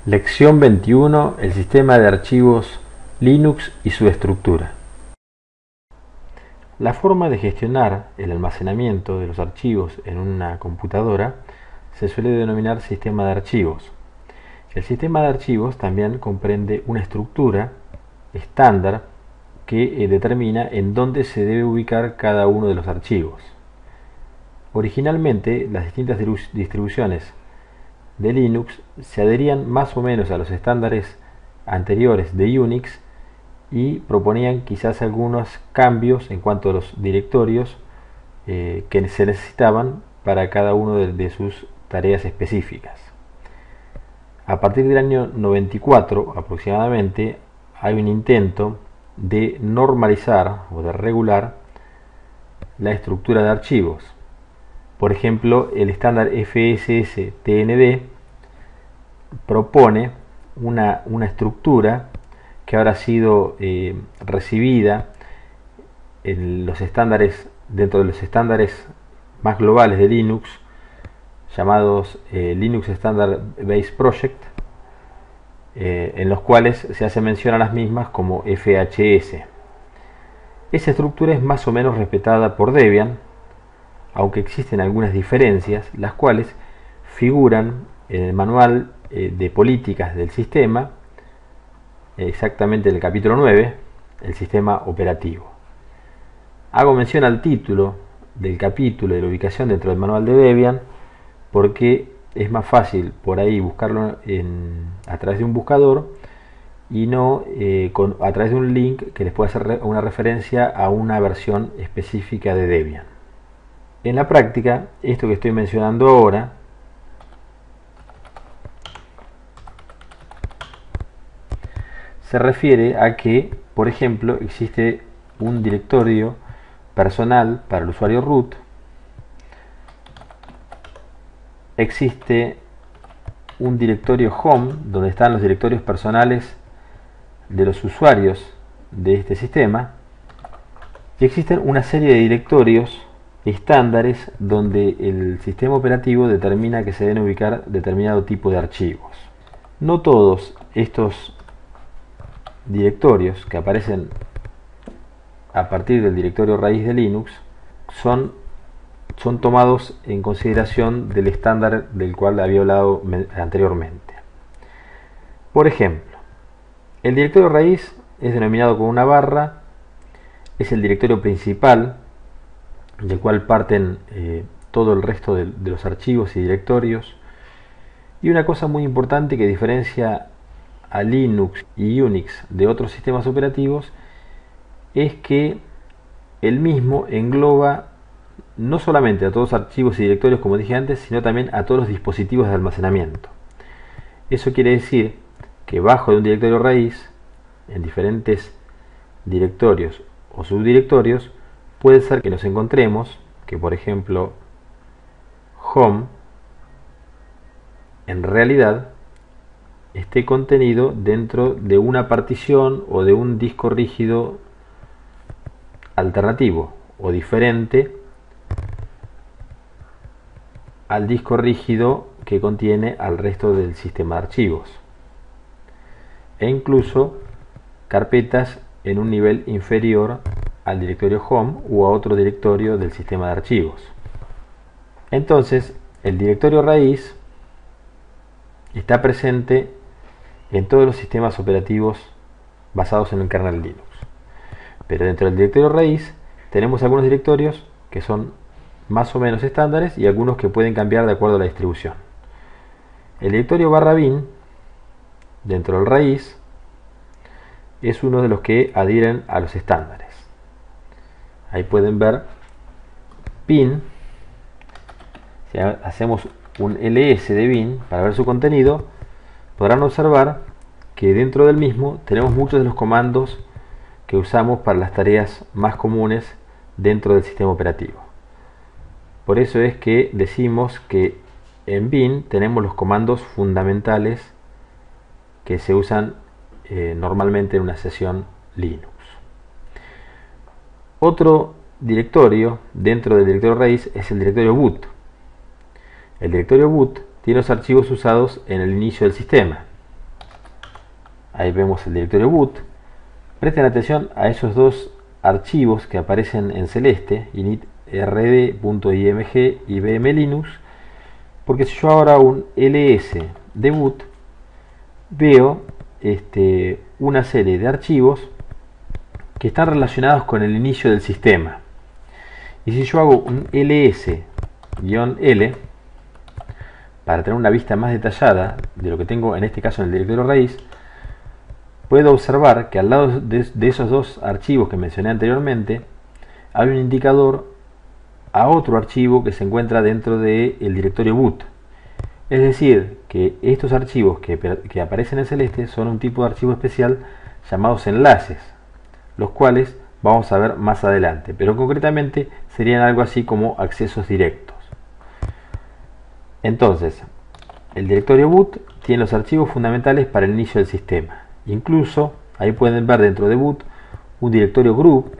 Lección 21. El sistema de archivos Linux y su estructura. La forma de gestionar el almacenamiento de los archivos en una computadora se suele denominar sistema de archivos. El sistema de archivos también comprende una estructura estándar que determina en dónde se debe ubicar cada uno de los archivos. Originalmente, las distintas distribuciones de Linux se adherían más o menos a los estándares anteriores de Unix y proponían quizás algunos cambios en cuanto a los directorios que se necesitaban para cada uno de sus tareas específicas. A partir del año 94 aproximadamente hay un intento de normalizar o de regular la estructura de archivos. Por ejemplo, el estándar FSS-TND propone una estructura que ahora ha sido recibida en los estándares, dentro de los estándares más globales de Linux, llamados Linux Standard Base Project, en los cuales se hace mención a las mismas como FHS. Esa estructura es más o menos respetada por Debian, aunque existen algunas diferencias, las cuales figuran en el manual de políticas del sistema, exactamente en el capítulo 9, el sistema operativo. Hago mención al título del capítulo de la ubicación dentro del manual de Debian, porque es más fácil por ahí buscarlo a través de un buscador y no a través de un link que les pueda hacer una referencia a una versión específica de Debian. En la práctica, esto que estoy mencionando ahora se refiere a que, por ejemplo, existe un directorio personal para el usuario root, existe un directorio home donde están los directorios personales de los usuarios de este sistema, y existen una serie de directorios estándares donde el sistema operativo determina que se deben ubicar determinado tipo de archivos. No todos estos directorios que aparecen a partir del directorio raíz de Linux son tomados en consideración del estándar del cual había hablado anteriormente. Por ejemplo, el directorio raíz es denominado con una barra, es el directorio principal del cual parten todo el resto de los archivos y directorios. Y una cosa muy importante que diferencia a Linux y Unix de otros sistemas operativos es que el mismo engloba no solamente a todos los archivos y directorios, como dije antes, sino también a todos los dispositivos de almacenamiento. Eso quiere decir que bajo de un directorio raíz, en diferentes directorios o subdirectorios, puede ser que nos encontremos que, por ejemplo, home en realidad esté contenido dentro de una partición o de un disco rígido alternativo o diferente al disco rígido que contiene al resto del sistema de archivos, e incluso carpetas en un nivel inferior al directorio home u a otro directorio del sistema de archivos. Entonces, el directorio raíz está presente en todos los sistemas operativos basados en el kernel Linux. Pero dentro del directorio raíz tenemos algunos directorios que son más o menos estándares y algunos que pueden cambiar de acuerdo a la distribución. El directorio /bin dentro del raíz es uno de los que adhieren a los estándares. Ahí pueden ver bin. Si hacemos un ls de bin para ver su contenido, podrán observar que dentro del mismo tenemos muchos de los comandos que usamos para las tareas más comunes dentro del sistema operativo. Por eso es que decimos que en bin tenemos los comandos fundamentales que se usan normalmente en una sesión Linux. Otro directorio dentro del directorio raíz es el directorio boot. El directorio boot tiene los archivos usados en el inicio del sistema. Ahí vemos el directorio boot. Presten atención a esos dos archivos que aparecen en celeste, initrd.img y bmlinux, porque si yo ahora un ls de boot, veo una serie de archivos que están relacionados con el inicio del sistema. Y si yo hago un ls-l, para tener una vista más detallada de lo que tengo en este caso en el directorio raíz, puedo observar que al lado de esos dos archivos que mencioné anteriormente, hay un indicador a otro archivo que se encuentra dentro del directorio boot. Es decir, que estos archivos que aparecen en celeste son un tipo de archivo especial llamados enlaces, los cuales vamos a ver más adelante, pero concretamente serían algo así como accesos directos. Entonces, el directorio boot tiene los archivos fundamentales para el inicio del sistema. Incluso, ahí pueden ver dentro de boot un directorio group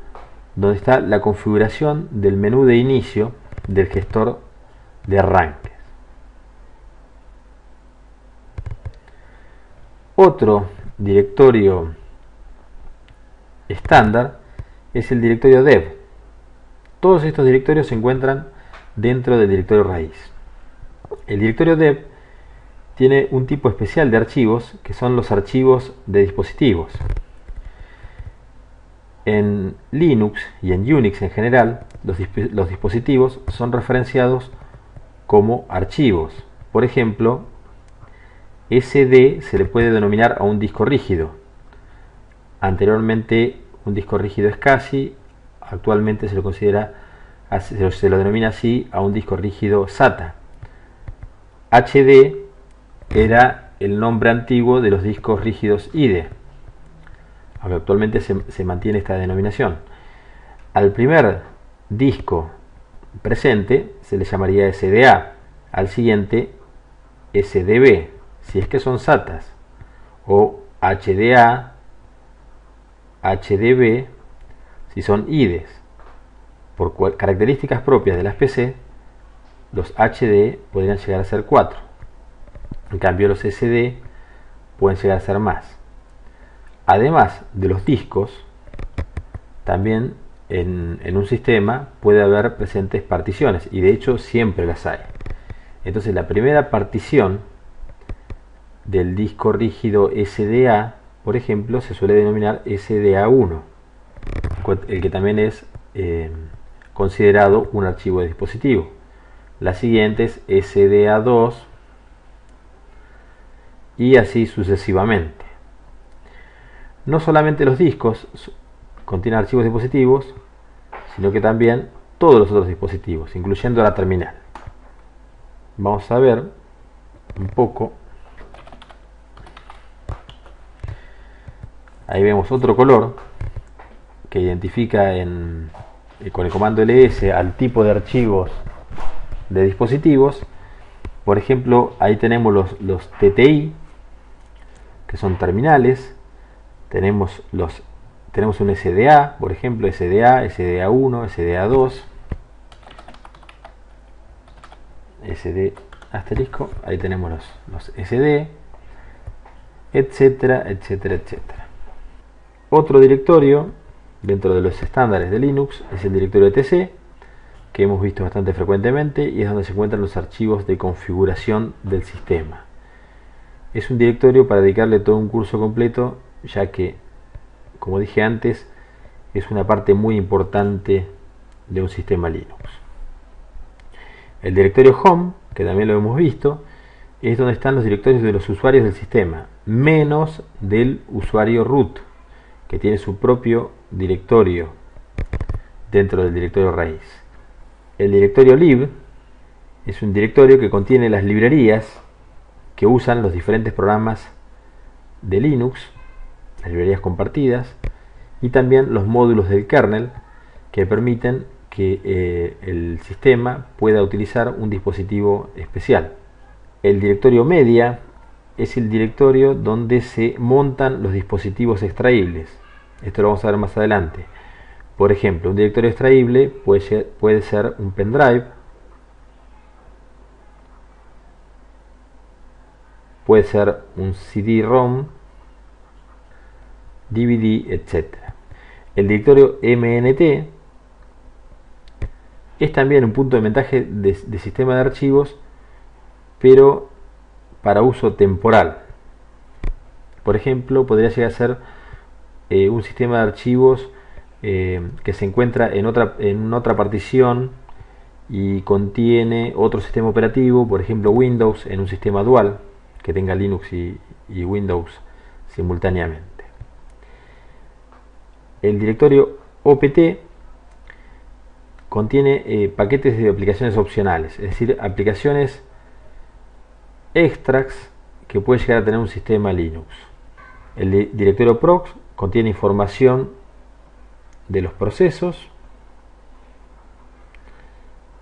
donde está la configuración del menú de inicio del gestor de arranques. Otro directorio estándar es el directorio dev. Todos estos directorios se encuentran dentro del directorio raíz. El directorio dev tiene un tipo especial de archivos que son los archivos de dispositivos. En Linux y en Unix en general, los dispositivos son referenciados como archivos. Por ejemplo, SD se le puede denominar a un disco rígido. Anteriormente un disco rígido es SCSI, actualmente se lo denomina así a un disco rígido SATA. HD era el nombre antiguo de los discos rígidos IDE, aunque actualmente se mantiene esta denominación. Al primer disco presente se le llamaría SDA, al siguiente SDB, si es que son SATAs, o HDA, HDB, si son IDEs. Por características propias de las PC, los HD podrían llegar a ser 4. En cambio, los SD pueden llegar a ser más. Además de los discos, también en un sistema puede haber presentes particiones, y de hecho siempre las hay. Entonces, la primera partición del disco rígido SDA, por ejemplo, se suele denominar SDA1, el que también es considerado un archivo de dispositivo. La siguiente es SDA2 y así sucesivamente. No solamente los discos contienen archivos dispositivos, sino que también todos los otros dispositivos, incluyendo la terminal. Vamos a ver un poco. Ahí vemos otro color que identifica con el comando ls al tipo de archivos de dispositivos. Por ejemplo, ahí tenemos los TTI, que son terminales. Tenemos un SDA, por ejemplo, SDA, SDA1, SDA2, SD asterisco, ahí tenemos los SD, etcétera, etcétera, etcétera. Otro directorio dentro de los estándares de Linux es el directorio etc, que hemos visto bastante frecuentemente y es donde se encuentran los archivos de configuración del sistema. Es un directorio para dedicarle todo un curso completo, ya que, como dije antes, es una parte muy importante de un sistema Linux. El directorio home, que también lo hemos visto, es donde están los directorios de los usuarios del sistema, menos del usuario root, que tiene su propio directorio dentro del directorio raíz. El directorio lib es un directorio que contiene las librerías que usan los diferentes programas de Linux, las librerías compartidas, y también los módulos del kernel que permiten que el sistema pueda utilizar un dispositivo especial. El directorio media es el directorio donde se montan los dispositivos extraíbles. Esto lo vamos a ver más adelante. Por ejemplo, un directorio extraíble puede ser un pendrive, puede ser un CD-ROM, DVD, etc. El directorio MNT es también un punto de montaje de sistema de archivos, pero para uso temporal. Por ejemplo, podría llegar a ser un sistema de archivos que se encuentra en otra partición y contiene otro sistema operativo, por ejemplo Windows, en un sistema dual que tenga Linux y Windows simultáneamente. El directorio OPT contiene paquetes de aplicaciones opcionales, es decir, aplicaciones extras que puede llegar a tener un sistema Linux. El directorio proc contiene información de los procesos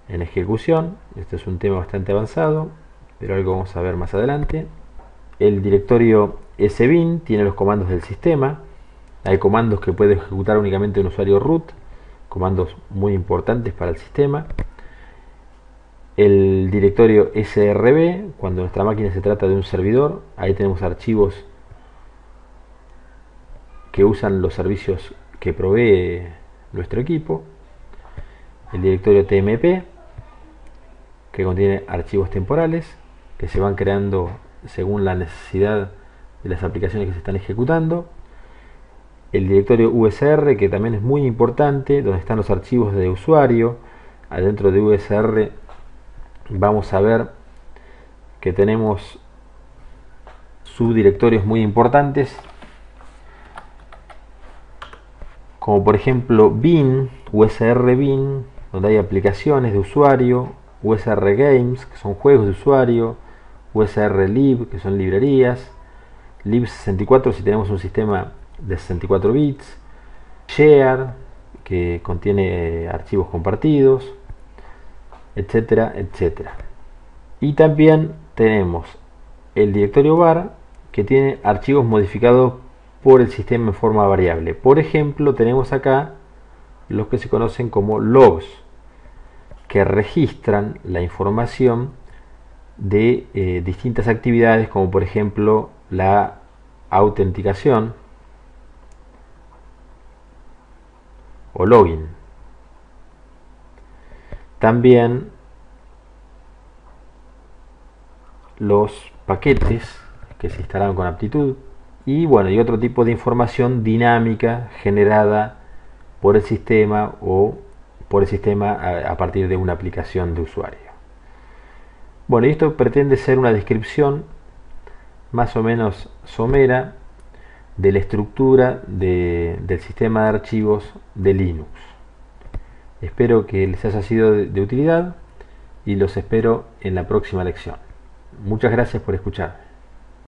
en ejecución. Este es un tema bastante avanzado, pero algo vamos a ver más adelante. El directorio sbin tiene los comandos del sistema. Hay comandos que puede ejecutar únicamente un usuario root, comandos muy importantes para el sistema. El directorio srb, cuando nuestra máquina se trata de un servidor, ahí tenemos archivos que usan los servicios que provee nuestro equipo. El directorio tmp, que contiene archivos temporales que se van creando según la necesidad de las aplicaciones que se están ejecutando. El directorio usr, que también es muy importante, donde están los archivos de usuario. Adentro de usr vamos a ver que tenemos subdirectorios muy importantes, como por ejemplo bin, usr bin, donde hay aplicaciones de usuario, usr games, que son juegos de usuario, usr lib, que son librerías, lib64 si tenemos un sistema de 64 bits, share, que contiene archivos compartidos, etcétera, etcétera. Y también tenemos el directorio var, que tiene archivos modificados por el sistema en forma variable. Por ejemplo, tenemos acá los que se conocen como logs, que registran la información de distintas actividades, como por ejemplo la autenticación o login. También los paquetes que se instalaron con aptitud y bueno, y otro tipo de información dinámica generada por el sistema o por el sistema a partir de una aplicación de usuario. Bueno, y esto pretende ser una descripción más o menos somera de la estructura del sistema de archivos de Linux. Espero que les haya sido de utilidad y los espero en la próxima lección. Muchas gracias por escuchar.